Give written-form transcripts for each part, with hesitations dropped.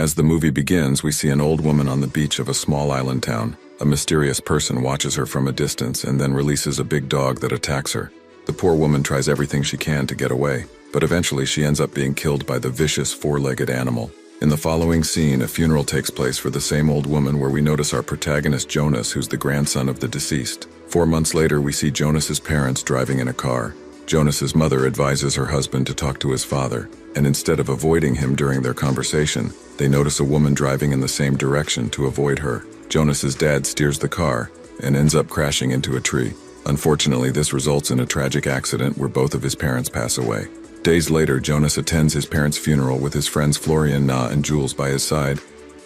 As the movie begins, we see an old woman on the beach of a small island town. A mysterious person watches her from a distance and then releases a big dog that attacks her. The poor woman tries everything she can to get away, but eventually she ends up being killed by the vicious four-legged animal. In the following scene, a funeral takes place for the same old woman where we notice our protagonist Jonas, who's the grandson of the deceased. 4 months later, we see Jonas's parents driving in a car. Jonas's mother advises her husband to talk to his father, and instead of avoiding him during their conversation, they notice a woman driving in the same direction to avoid her. Jonas's dad steers the car and ends up crashing into a tree. Unfortunately, this results in a tragic accident where both of his parents pass away. Days later, Jonas attends his parents' funeral with his friends Florian, Na, and Jules by his side.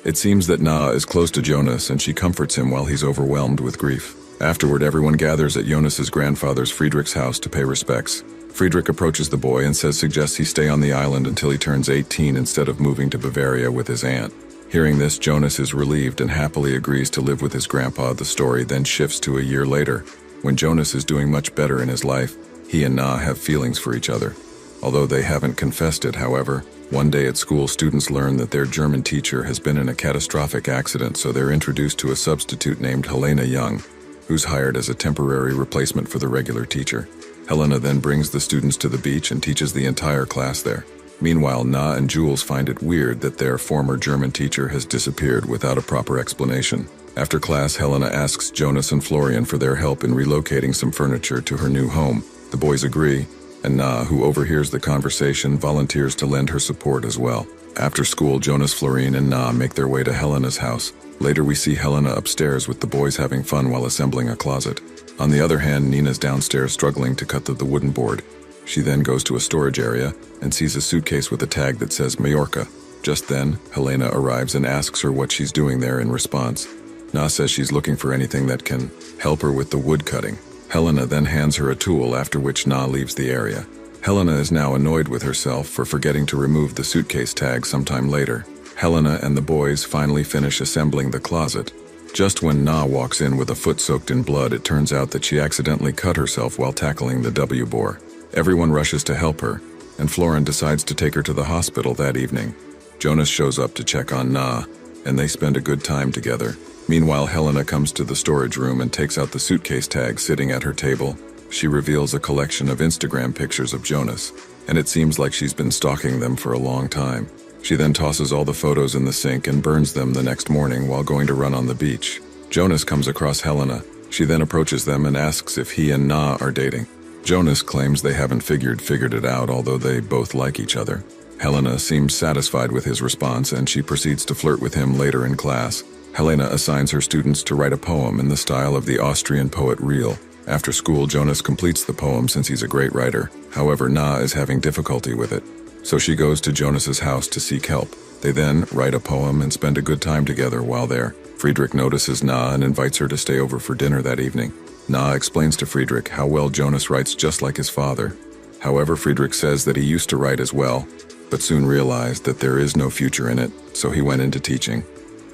It seems that Na is close to Jonas and she comforts him while he's overwhelmed with grief. Afterward, everyone gathers at Jonas's grandfather's Friedrich's house to pay respects. Friedrich approaches the boy and suggests he stay on the island until he turns 18 instead of moving to Bavaria with his aunt. Hearing this, Jonas is relieved and happily agrees to live with his grandpa. The story then shifts to a year later. When Jonas is doing much better in his life, he and Na have feelings for each other. Although they haven't confessed it, however, one day at school, students learn that their German teacher has been in a catastrophic accident, so they're introduced to a substitute named Helena Young, who's hired as a temporary replacement for the regular teacher. Helena then brings the students to the beach and teaches the entire class there. Meanwhile, Na and Jules find it weird that their former German teacher has disappeared without a proper explanation. After class, Helena asks Jonas and Florian for their help in relocating some furniture to her new home. The boys agree, and Na, who overhears the conversation, volunteers to lend her support as well. After school, Jonas, Florian, and Na make their way to Helena's house. Later, we see Helena upstairs with the boys having fun while assembling a closet. On the other hand, Nina's downstairs struggling to cut through the wooden board. She then goes to a storage area and sees a suitcase with a tag that says Majorca. Just then, Helena arrives and asks her what she's doing there. In response, Na says she's looking for anything that can help her with the wood cutting. Helena then hands her a tool, after which Na leaves the area. Helena is now annoyed with herself for forgetting to remove the suitcase tag sometime later. Helena and the boys finally finish assembling the closet. Just when Na walks in with a foot soaked in blood, it turns out that she accidentally cut herself while tackling the W-bore. Everyone rushes to help her, and Florin decides to take her to the hospital that evening. Jonas shows up to check on Na, and they spend a good time together. Meanwhile, Helena comes to the storage room and takes out the suitcase tag sitting at her table. She reveals a collection of Instagram pictures of Jonas, and it seems like she's been stalking them for a long time. She then tosses all the photos in the sink and burns them the next morning while going to run on the beach. Jonas comes across Helena. She then approaches them and asks if he and Na are dating. Jonas claims they haven't figured it out, although they both like each other. Helena seems satisfied with his response, and she proceeds to flirt with him later in class. Helena assigns her students to write a poem in the style of the Austrian poet Riel. After school, Jonas completes the poem since he's a great writer. However, Na is having difficulty with it, so she goes to Jonas's house to seek help. They then write a poem and spend a good time together while there. Friedrich notices Na and invites her to stay over for dinner that evening. Na explains to Friedrich how well Jonas writes just like his father. However, Friedrich says that he used to write as well, but soon realized that there is no future in it, so he went into teaching.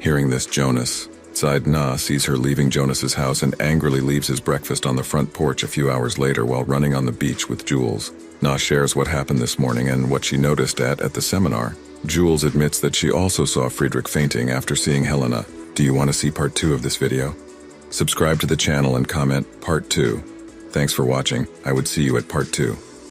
Hearing this, Jonas, Na sees her leaving Jonas's house and angrily leaves his breakfast on the front porch a few hours later while running on the beach with Jules. Na shares what happened this morning and what she noticed at the seminar. Jules admits that she also saw Friedrich fainting after seeing Helena. Do you want to see part 2 of this video? Subscribe to the channel and comment part 2. Thanks for watching. I would see you at part 2.